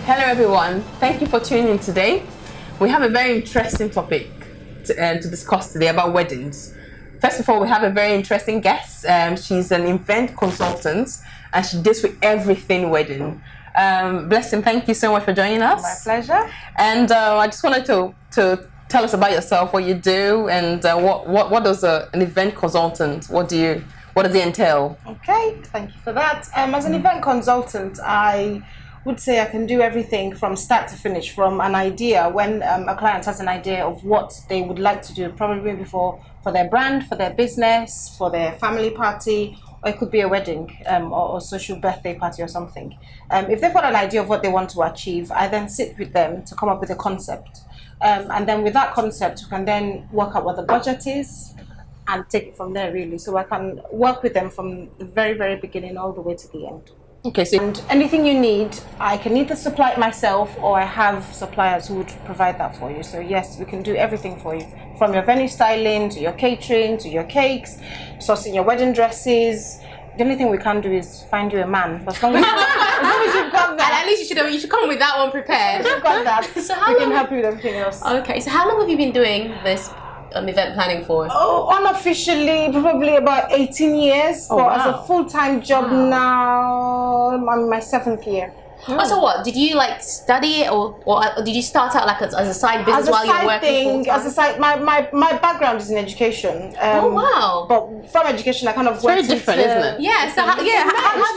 Hello everyone, thank you for tuning in today. We have a very interesting topic to discuss today about weddings. First of all, we have a very interesting guest. She's an event consultant and she deals with everything wedding. Blessing, thank you so much for joining us. My pleasure. And I just wanted to tell us about yourself, what you do, and what does an event consultant, what does it entail? Okay, thank you for that. As an event consultant, I would say I can do everything from start to finish, from an idea when a client has an idea of what they would like to do, probably for their brand, for their business, for their family party, or it could be a wedding or social birthday party or something. If they've got an idea of what they want to achieve, I then sit with them to come up with a concept. And then with that concept, we can then work out what the budget is and take it from there, really. So I can work with them from the very, very beginning all the way to the end. Okay, so and anything you need, I can either supply it myself or I have suppliers who would provide that for you. So yes, we can do everything for you, from your venue styling to your catering to your cakes, sourcing your wedding dresses. The only thing we can't do is find you a man. As long as you've got that. And at least you should come with that one prepared. You've got that. So how we can help you with everything else. Okay, so how long have you been doing this event planning for? Oh, unofficially, probably about 18 years. Oh, but wow. as a full-time job now, I'm in my 7th year. Oh, so what? Did you like study it or did you start out like as a side business while you're working full-time? As a side, my background is in education. Oh wow! But from education, I kind of went very different, isn't it? Yeah. So how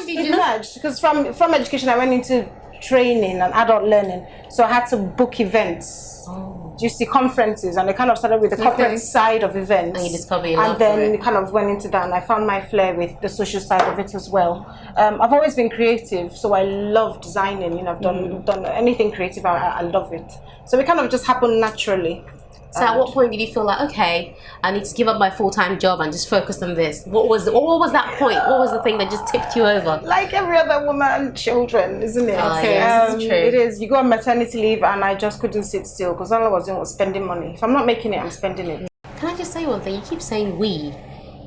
did you merged? Because from education, I went into training and adult learning. So I had to book events. Oh. You see conferences, and I kind of started with the corporate side of events. And you discovered your love and then for we it. kind of went into that, and I found my flair with the social side of it as well. I've always been creative, so I love designing. You know, I've done anything creative. I love it. So it kind of just happened naturally. So at what point did you feel like, okay, I need to give up my full-time job and just focus on this? What was that point? What was the thing that just tipped you over? Like every other woman, children, isn't it? Okay, yes, it's true. It is. You go on maternity leave, and I just couldn't sit still because all I was doing was spending money. If I'm not making it, I'm spending it. Can I just say one thing? You keep saying we.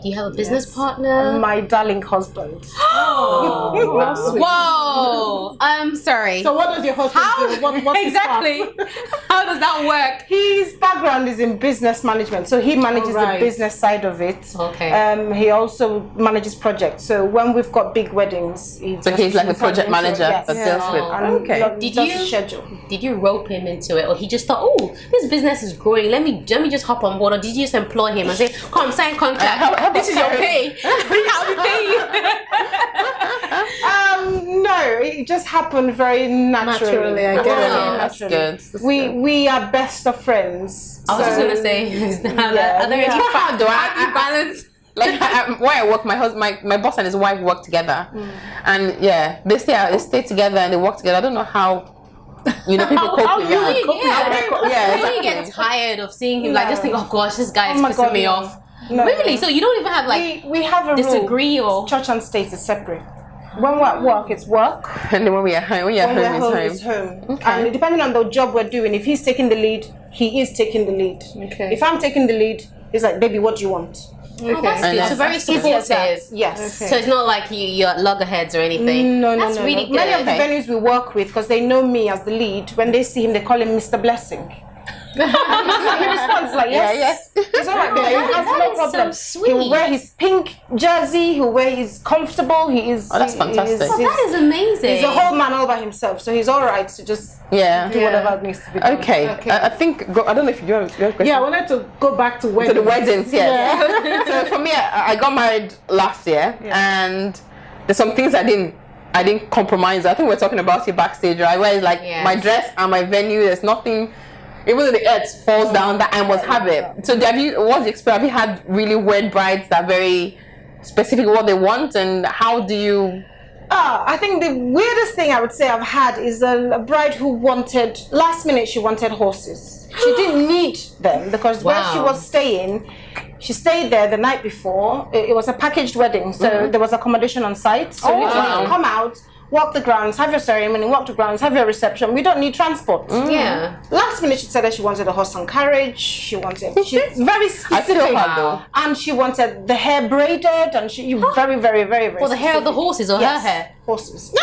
Do you have a business partner? My darling husband. Oh, whoa! I'm sorry. So what does your husband do? What's his exactly? part? How does that work? His background is in business management, so he manages the business side of it. Okay. He also manages projects. So when we've got big weddings, he's like a project manager that deals with. Okay. Did you rope him into it, or he just thought, oh, this business is growing. Let me just hop on board, or did you just employ him and say, come sign contract? This is your pay. How we pay you? No, it just happened very naturally. I guess. That's good. We are best of friends. I was just gonna say, are there any How do how you balance? Like where I work, my boss and his wife work together, and yeah, they stay together and they work together. I don't know how, people cope with that. Yeah. When you get tired of seeing him, like just think, oh gosh, this guy is pissing me off. No. Really? So you don't even have like we have a disagree rule. or Church and state is separate. When we're at work, it's work. And then when we are home, it's home. Okay. And depending on the job we're doing, if he's taking the lead, he is taking the lead. Okay. If I'm taking the lead, it's like, baby, what do you want? Oh, that's good. So very supportive. Yes. Okay. So it's not like you're loggerheads or anything. No. That's really good. Many of the venues we work with, because they know me as the lead, when they see him, they call him Mr. Blessing. He responds like, yes. It's all right. That's no problem. So sweet. He will wear his pink jersey. He'll wear his comfortable. That's fantastic. That is amazing. He's a whole man all by himself, so he's all right to just do whatever needs to be done. Okay. I think I don't know if you have a question. Yeah, I wanted to go back to weddings. To the weddings, yes. So for me, I got married last year, and there's some things I didn't compromise. I think we're talking about it backstage, right? Where it's like my dress and my venue, there's nothing. Even though the earth falls down, that I must have it. So what's the experience? Have you had really weird brides that are very specific what they want, and how do you? I think the weirdest thing I would say I've had is a bride who wanted, last minute she wanted horses. She didn't need them because where she was staying, she stayed there the night before. It was a packaged wedding, so there was accommodation on site. So you come out, walk the grounds, have your ceremony, walk the grounds, have your reception. We don't need transport. Yeah. Last minute, she said that she wanted a horse and carriage. She's very specific. And she wanted the hair braided, and she very, very, very, very. Well, the hair of the horses or her hair? Horses.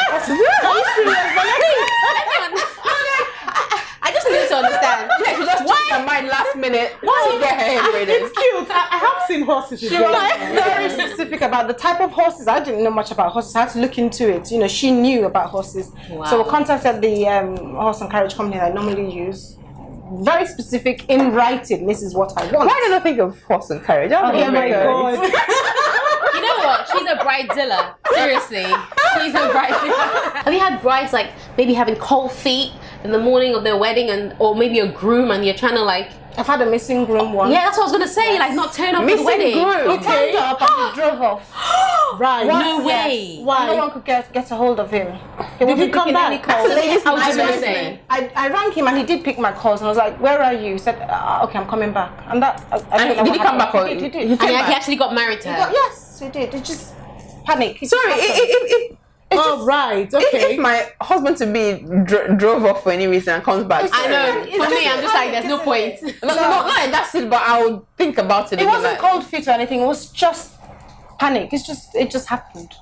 I just need to understand. Yeah, she just changed her mind last minute. Why get her hair braided? It's cute. I have seen horses. She was very specific about the type of horses. I didn't know much about horses. I had to look into it. You know, she knew about horses. Wow. So we contacted the horse and carriage company that I normally use. Very specific in writing. This is what I want. Why did I think of horse and carriage? Oh my God. You know what? She's a bridezilla. Seriously. She's a bridezilla. Have you had brides like maybe having cold feet in the morning of their wedding, or maybe a groom and you're trying to like... I've had a missing groom once. Yeah, that's what I was going to say. Like not turn up at the wedding. He turned up and he drove off. Right. No way. Why? No one could get a hold of him. Did he come back? I rang him and he did pick my calls and I was like, "Where are you?" He said, "Okay, I'm coming back." And that. And did he come back? He did. And he actually got married to her. Yes, he did. It just panic. Right. Okay. If my husband to be drove off for any reason and comes back, I know. For me, I'm just like, there's no point. No, that's it. But I would think about it. It wasn't cold feet or anything. It was just panic. It just happened.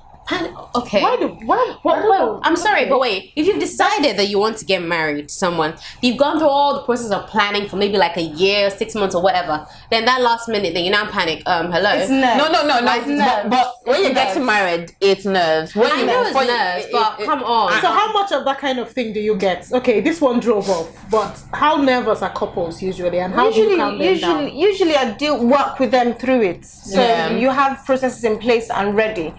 Okay. Well, I'm sorry, but wait. If you've decided that you want to get married to someone, you've gone through all the process of planning for maybe like a year, 6 months, or whatever. Then that last minute, then you now panic. Hello. It's nerves. No. But when you get married, it's nerves. I know it's nerves, but come on. So how much of that kind of thing do you get? Okay, this one drove off, but how nervous are couples usually, and how do you calm them down? Usually I work with them through it. So you have processes in place and ready.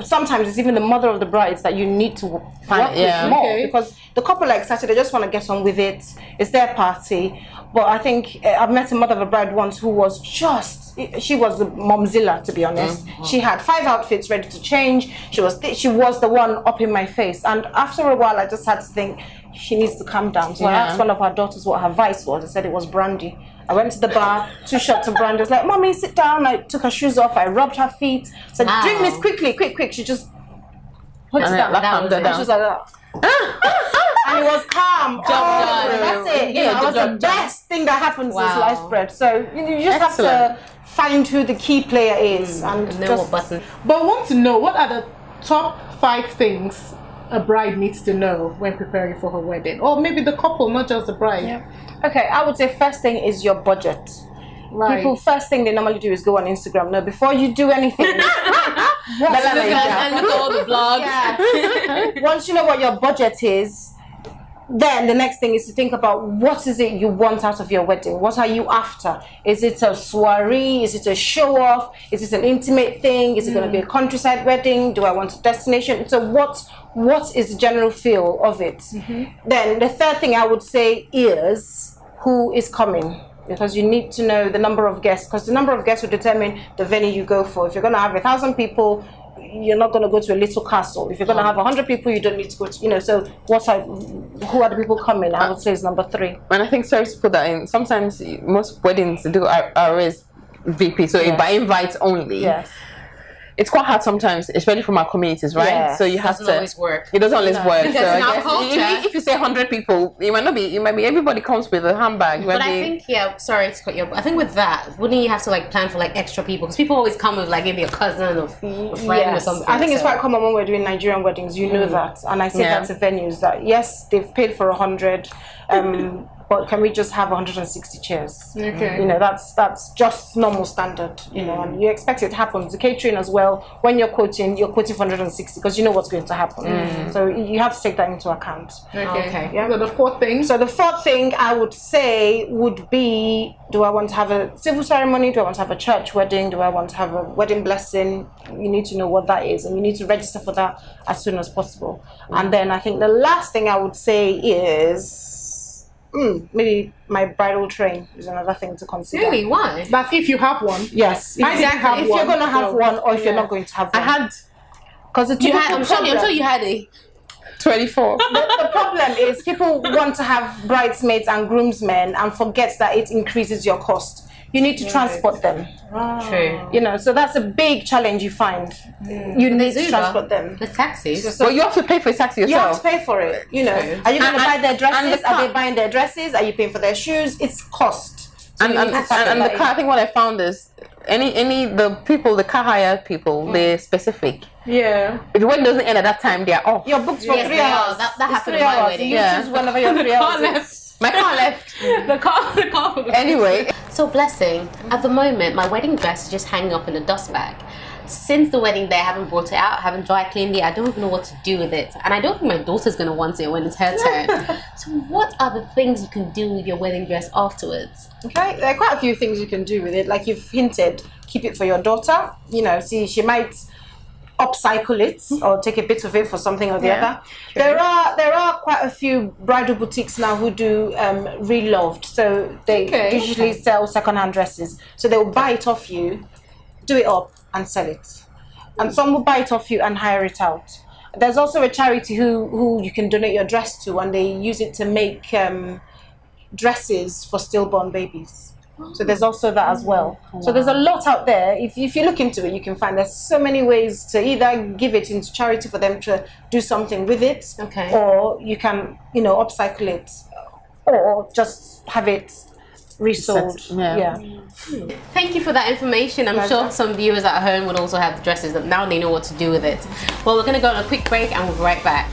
Sometimes it's even the mother of the brides that you need to work with more because the couple are excited. They just want to get on with it. It's their party. But I think I've met a mother of a bride once who was she was the momzilla, to be honest. She had 5 outfits ready to change. She was the one up in my face. And after a while, I just had to think she needs to calm down. So I asked one of her daughters what her vice was. I said it was brandy. I went to the bar, 2 shots of brandy. I was like, "Mommy, sit down." I took her shoes off. I rubbed her feet. Said, "Drink this quickly, quick." She just put it down. She was like that. And it was calm. That's it. That was the best thing that happens in sliced bread. So you just have to find who the key player is and know what button. But I want to know, what are the top 5 things a bride needs to know when preparing for her wedding, or maybe the couple, not just the bride? Yeah. Okay, I would say first thing is your budget. Right. People, first thing they normally do is go on Instagram. No, before you do anything, and look at all the vlogs. Yeah. Once you know what your budget is, then the next thing is to think about what is it you want out of your wedding. What are you after? Is it a soiree? Is it a show off? Is it an intimate thing? Is it going to be a countryside wedding? Do I want a destination? So what is the general feel of it? Then the third thing I would say is who is coming, because you need to know the number of guests, because the number of guests will determine the venue you go for. If you're going to have 1,000 people, you're not going to go to a little castle. If you're going to have 100 people, you don't need to go to, so who are the people coming? I would say is number 3. And I think, sorry to put that in, sometimes most weddings do RSVP, so by invite only. Yes. It's quite hard sometimes, especially from our communities, right? Yeah. So you have to. Always work. It doesn't always work. Because so in our culture, if you say 100 people, it might be. Everybody comes with a handbag. But I think, sorry to cut you off. I think with that, wouldn't you have to plan for extra people? Because people always come with maybe a cousin or a friend or something. I think it's quite common when we're doing Nigerian weddings. You know that, and I say that to venues that yes, they've paid for 100. But can we just have 160 chairs? Okay. That's just normal standard, and you expect it to happen. The catering as well, when you're quoting for 160 because you know what's going to happen. So you have to take that into account. Okay. Yeah. So the fourth thing I would say would be, do I want to have a civil ceremony? Do I want to have a church wedding? Do I want to have a wedding blessing? You need to know what that is, and you need to register for that as soon as possible. And then I think the last thing I would say is maybe my bridal train is another thing to consider. Really? Why? That's if you have one. Yes. Exactly. If you're going to have one, or if you're not going to have one. Because I'm sure you had it. 24. The problem is people want to have bridesmaids and groomsmen and forget that it increases your cost. you need to transport them. True. You know, so that's a big challenge you find. You need to transport them. The taxis. Well, you have to pay for a taxi yourself. You have to pay for it. You know, are you going to buy their dresses? Are they buying their dresses? Are you paying for their shoes? It's cost. So and the car, I think what I found is the car hire people, they're specific. Yeah. If the wedding doesn't end at that time, they are off. You're booked for 3 hours. That happened 3 in my hours. wedding. You choose whenever your 3 hours is. My car left. The car. Anyway. So Blessing, at the moment, my wedding dress is just hanging up in a dust bag. Since the wedding day, I haven't brought it out, haven't dry cleaned it. I don't even know what to do with it. And I don't think my daughter's going to want it when it's her turn. So what are the things you can do with your wedding dress afterwards? Okay, there are quite a few things you can do with it. Like you've hinted, keep it for your daughter. You know, see, she might upcycle it or take a bit of it for something or the other. There are quite a few bridal boutiques now who do reloved. So they usually sell second-hand dresses. So they will buy it off you, do it up, and sell it. And some will buy it off you and hire it out. There's also a charity who you can donate your dress to, and they use it to make dresses for stillborn babies. So there's also that as well. Wow. So there's a lot out there. If you look into it, you can find there's so many ways to either give it into charity for them to do something with it, or you can, you know, upcycle it, or just have it resold. Thank you for that information. I'm sure some viewers at home would also have the dresses that now they know what to do with it. Well, we're going to go on a quick break and we'll be right back.